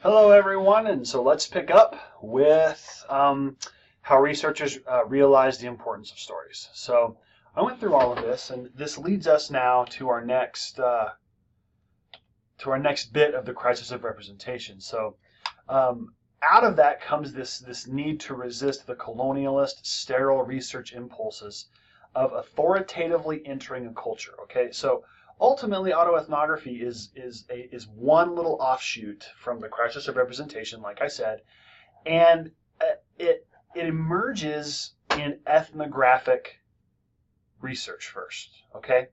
Hello, everyone, and so let's pick up with how researchers realize the importance of stories. So I went through all of this, and this leads us now to our next bit of the crisis of representation. So out of that comes this need to resist the colonialist, sterile research impulses of authoritatively entering a culture. Okay, so ultimately, autoethnography is one little offshoot from the crisis of representation, like I said, and it emerges in ethnographic research first. Okay,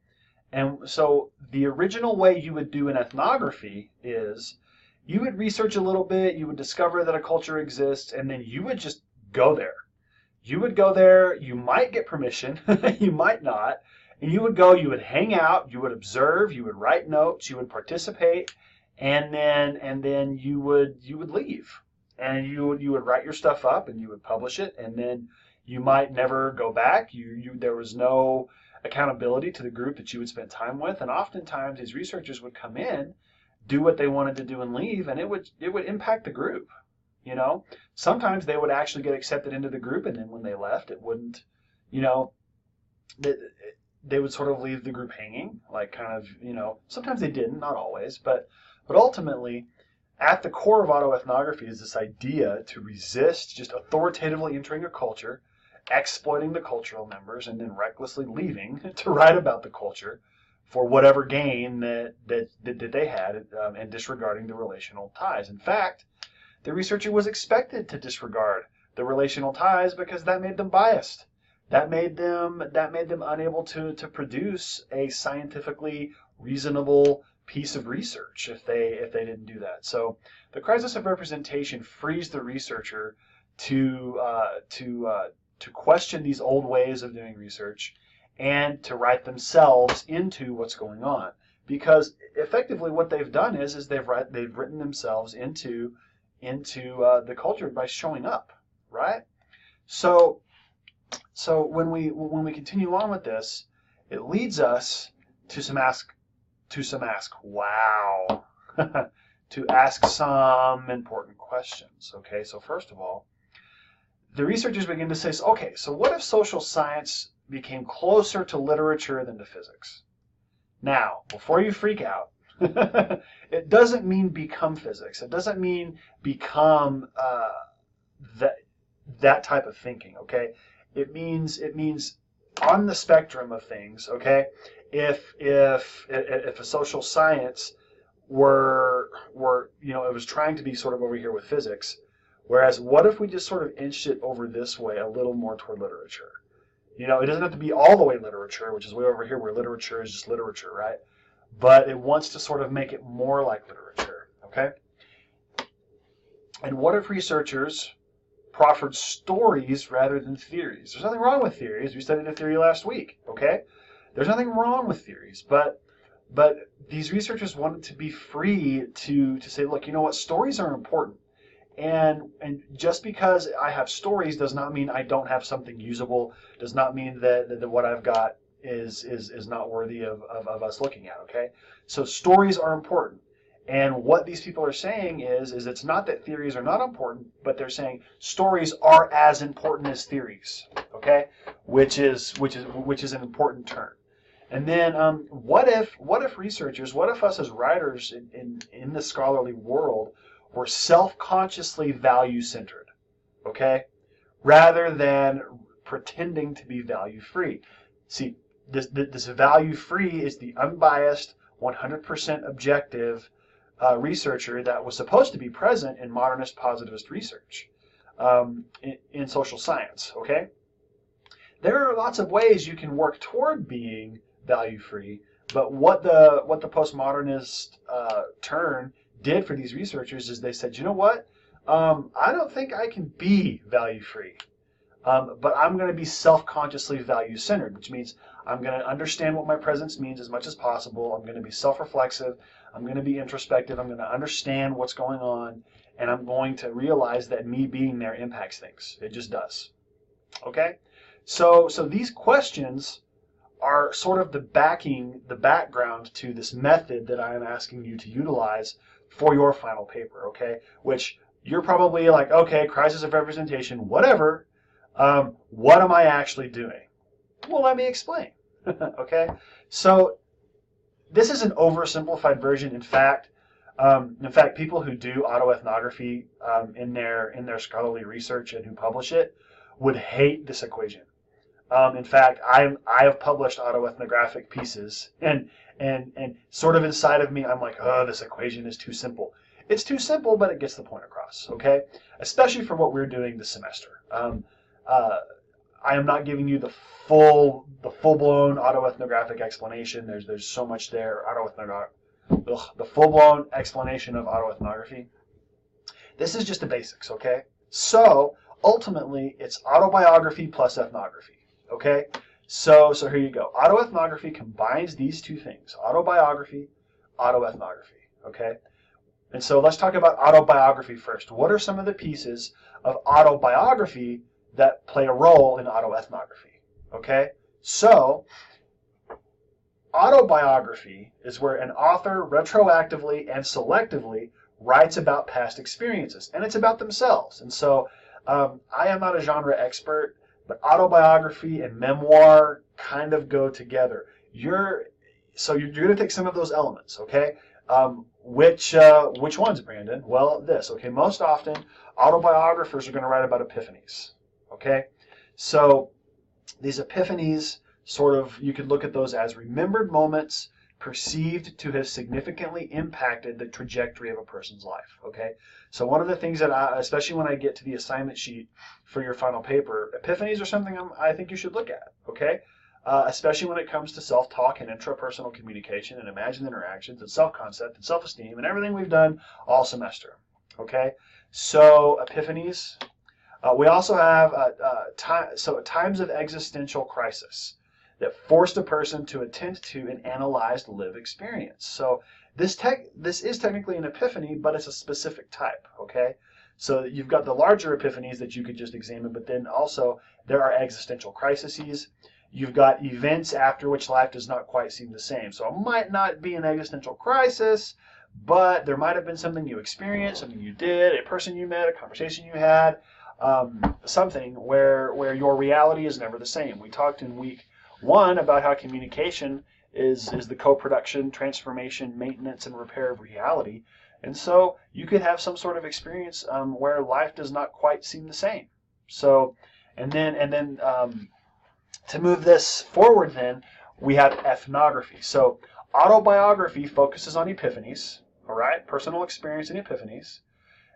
and so the original way you would do an ethnography is you would research a little bit, you would discover that a culture exists, and then you would just go there. You would go there, you might get permission, you might not, and you would go, you would hang out, you would observe, you would write notes, you would participate, and then you would leave. And you would write your stuff up and you would publish it, and then you might never go back. There was no accountability to the group that you would spend time with, and oftentimes these researchers would come in, do what they wanted to do and leave, and it would impact the group. You know, sometimes they would actually get accepted into the group, and then when they left, it wouldn't, you know, they would sort of leave the group hanging, like kind of, sometimes they didn't, not always, but ultimately, at the core of autoethnography is this idea to resist just authoritatively entering a culture, exploiting the cultural members, and then recklessly leaving to write about the culture for whatever gain that they had, and disregarding the relational ties. In fact, the researcher was expected to disregard the relational ties because that made them biased. That made them unable to produce a scientifically reasonable piece of research if they didn't do that. So the crisis of representation frees the researcher to question these old ways of doing research and to write themselves into what's going on, because effectively what they've done is they've written themselves into the culture by showing up, right? So when we continue on with this, it leads us to ask some important questions. Okay, so first of all, the researchers begin to say, okay, so what if social science became closer to literature than to physics? Now, before you freak out, it doesn't mean become physics. It doesn't mean become that type of thinking. Okay, it means on the spectrum of things. Okay, if a social science were it was trying to be sort of over here with physics, whereas what if we just sort of inched it over this way a little more toward literature? It doesn't have to be all the way literature, which is way over here where literature is just literature, right? But it wants to sort of make it more like literature, okay? And what if researchers proffered stories rather than theories? There's nothing wrong with theories. We studied a theory last week, okay? There's nothing wrong with theories, but these researchers wanted to be free to say, look, you know what, stories are important. And just because I have stories does not mean I don't have something usable, does not mean that what I've got is not worthy of us looking at, okay? So stories are important. And what these people are saying is it's not that theories are not important, but they're saying stories are as important as theories, okay? Which is an important turn. And then what if researchers, what if us as writers in the scholarly world were self-consciously value-centered, okay? Rather than pretending to be value-free. See, this value-free is the unbiased, 100% objective researcher that was supposed to be present in modernist positivist research in social science, okay? There are lots of ways you can work toward being value-free, but what the postmodernist turn did for these researchers is they said, you know what? I don't think I can be value-free, but I'm going to be self-consciously value-centered, which means I'm going to understand what my presence means as much as possible. I'm going to be self-reflexive. I'm going to be introspective. I'm going to understand what's going on, and I'm going to realize that me being there impacts things. It just does. Okay? So these questions are sort of the background to this method that I am asking you to utilize for your final paper, okay? Which you're probably like, okay, crisis of representation, whatever. What am I actually doing? Well, let me explain, okay? So this is an oversimplified version. In fact, people who do autoethnography in their scholarly research and who publish it would hate this equation. In fact, I have published autoethnographic pieces, and sort of inside of me, I'm like, oh, this equation is too simple. It's too simple, but it gets the point across, okay? Especially for what we're doing this semester. I am not giving you the full-blown autoethnographic explanation. There's so much there. The full-blown explanation of autoethnography. This is just the basics, okay? So ultimately, it's autobiography plus ethnography. Okay, so here you go. Autoethnography combines these two things: autobiography, autoethnography. Okay, and so let's talk about autobiography first. What are some of the pieces of autobiography that play a role in autoethnography? Okay, so autobiography is where an author retroactively and selectively writes about past experiences, and it's about themselves. And so I am not a genre expert, but autobiography and memoir kind of go together. You're going to take some of those elements, okay? Which ones, Brandon? Well, this, okay? Most often, autobiographers are going to write about epiphanies, okay? So these epiphanies, sort of, you could look at those as remembered moments perceived to have significantly impacted the trajectory of a person's life, okay? So one of the things that especially when I get to the assignment sheet for your final paper, epiphanies are something I think you should look at, okay? Especially when it comes to self-talk and intrapersonal communication and imagined interactions and self-concept and self-esteem and everything we've done all semester, okay? So epiphanies. We also have times of existential crisis that forced a person to attend to and analyze lived experience. So this is technically an epiphany, but it's a specific type, okay? So you've got the larger epiphanies that you could just examine, but then also there are existential crises. You've got events after which life does not quite seem the same. So it might not be an existential crisis, but there might have been something you experienced, something you did, a person you met, a conversation you had, something where your reality is never the same. We talked in week 1 about how communication is the co-production, transformation, maintenance, and repair of reality. And so you could have some sort of experience where life does not quite seem the same. So, and then to move this forward, then we have ethnography. So autobiography focuses on epiphanies, all right, personal experience and epiphanies.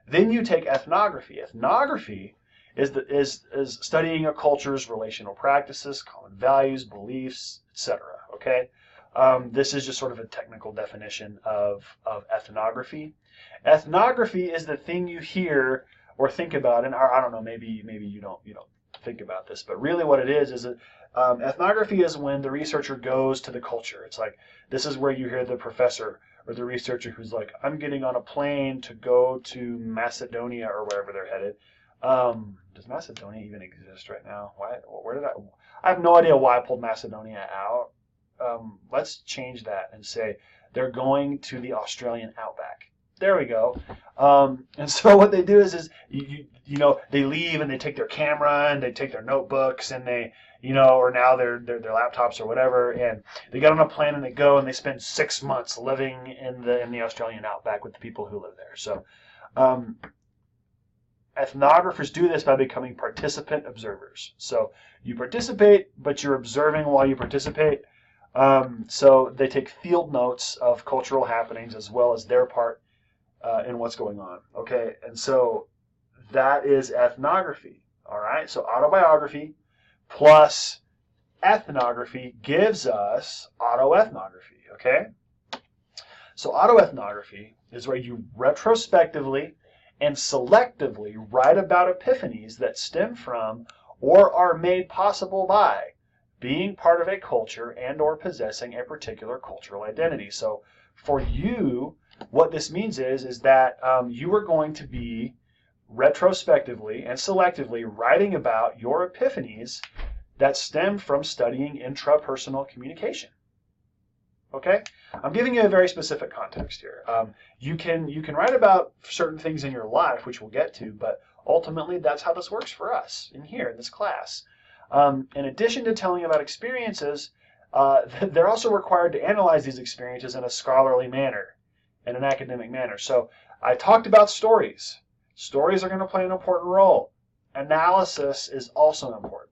Then you take ethnography. Ethnography is studying a culture's relational practices, common values, beliefs, etc. Okay, this is just sort of a technical definition of ethnography. Ethnography is the thing you hear or think about, and I don't know, maybe you don't think about this, but really what it is ethnography is when the researcher goes to the culture. It's like, this is where you hear the professor or the researcher who's like, I'm getting on a plane to go to Macedonia or wherever they're headed. Does Macedonia even exist right now? I have no idea why I pulled Macedonia out. Let's change that and say they're going to the Australian outback. There we go. And so what they do is they leave and they take their camera and they take their notebooks and they, or now their laptops or whatever, and they get on a plane and they go and they spend 6 months living in the Australian outback with the people who live there. So ethnographers do this by becoming participant observers. So you participate, but you're observing while you participate. So they take field notes of cultural happenings as well as their part in what's going on. Okay, and so that is ethnography. All right, so autobiography plus ethnography gives us autoethnography. Okay, so autoethnography is where you retrospectively and selectively write about epiphanies that stem from or are made possible by being part of a culture and or possessing a particular cultural identity. So for you, what this means is that you are going to be retrospectively and selectively writing about your epiphanies that stem from studying intrapersonal communication. Okay, I'm giving you a very specific context here. You can write about certain things in your life, which we'll get to, but ultimately that's how this works for us in here in this class. In addition to telling about experiences, they're also required to analyze these experiences in a scholarly manner, in an academic manner. So I talked about stories. Stories are going to play an important role. Analysis is also important.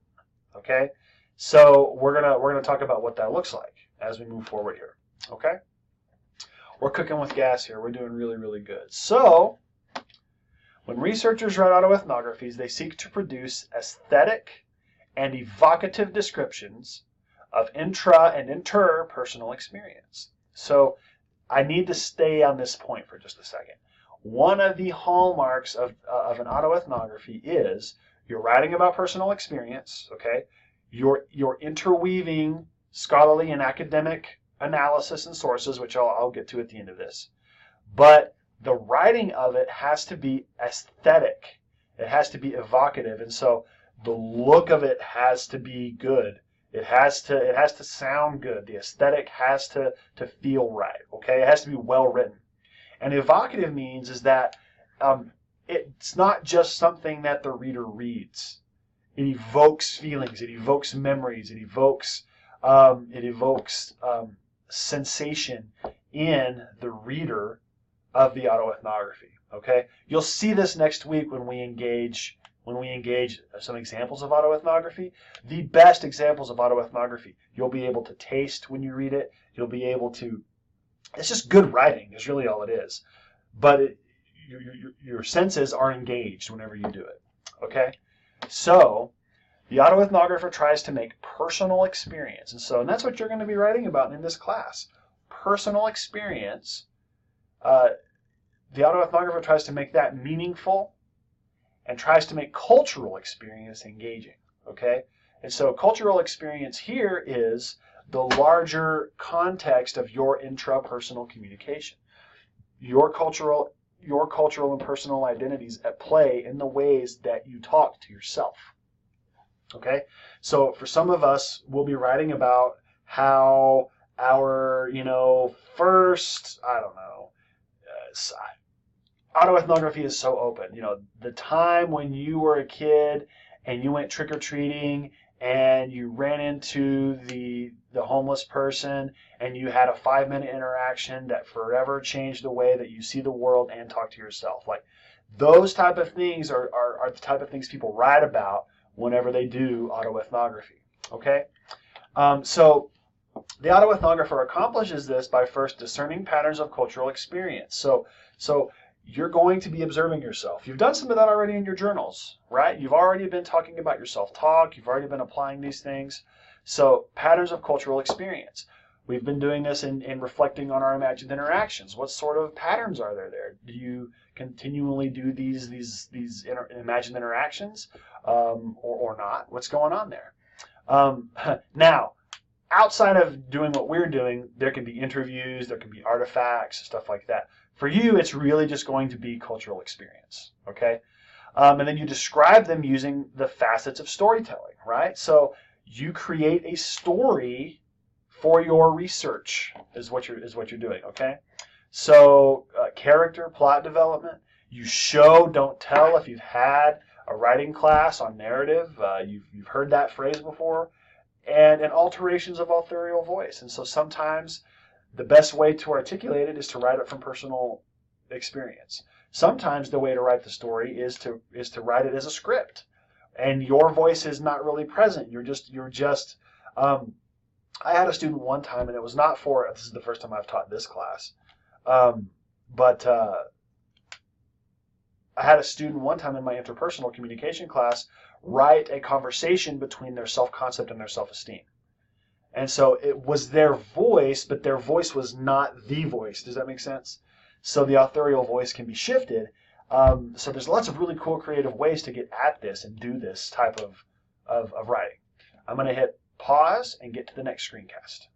Okay, so we're gonna talk about what that looks like as we move forward here. Okay, we're cooking with gas here. We're doing really, really good. So when researchers write autoethnographies, they seek to produce aesthetic and evocative descriptions of intra and interpersonal experience. So I need to stay on this point for just a second. One of the hallmarks of an autoethnography is you're writing about personal experience, okay? You're interweaving scholarly and academic analysis and sources, which I'll get to at the end of this. But the writing of it has to be aesthetic. It has to be evocative. And so the look of it has to be good. It has to sound good. The aesthetic has to feel right, okay? It has to be well written. And evocative means is that it's not just something that the reader reads. It evokes feelings. It evokes memories. It evokes sensation in the reader of the autoethnography. Okay, you'll see this next week when we engage some examples of autoethnography. The best examples of autoethnography you'll be able to taste when you read it. You'll be able to. It's just good writing is really all it is. But your senses are engaged whenever you do it. Okay? So the autoethnographer tries to make personal experience. And that's what you're going to be writing about in this class. Personal experience. The autoethnographer tries to make that meaningful and tries to make cultural experience engaging. Okay? And so cultural experience here is the larger context of your intrapersonal communication. Your cultural and personal identities at play in the ways that you talk to yourself. Okay? So for some of us, we'll be writing about how our, first, autoethnography is so open. The time when you were a kid and you went trick-or-treating and you ran into the homeless person and you had a 5-minute interaction that forever changed the way that you see the world and talk to yourself. Like those type of things are the type of things people write about whenever they do autoethnography. Okay? So the autoethnographer accomplishes this by first discerning patterns of cultural experience. So you're going to be observing yourself. You've done some of that already in your journals, right? You've already been talking about your self-talk. You've already been applying these things. So patterns of cultural experience. We've been doing this in reflecting on our imagined interactions. What sort of patterns are there? Do you continually do these imagined interactions or not? What's going on there? Now, outside of doing what we're doing, there can be interviews, there can be artifacts, stuff like that. For you, it's really just going to be cultural experience, okay? And then you describe them using the facets of storytelling, right? So you create a story for your research is what you're doing, okay? So character, plot development. You show, don't tell. If you've had a writing class on narrative, you've heard that phrase before. And alterations of authorial voice. And so sometimes the best way to articulate it is to write it from personal experience. Sometimes the way to write the story is to write it as a script, and your voice is not really present. You're just. I had a student one time, and it was not for. This is the first time I've taught this class, but I had a student one time in my interpersonal communication class write a conversation between their self-concept and their self-esteem. And so it was their voice, but their voice was not the voice. Does that make sense? So the authorial voice can be shifted. So there's lots of really cool creative ways to get at this and do this type of writing. I'm going to hit pause and get to the next screencast.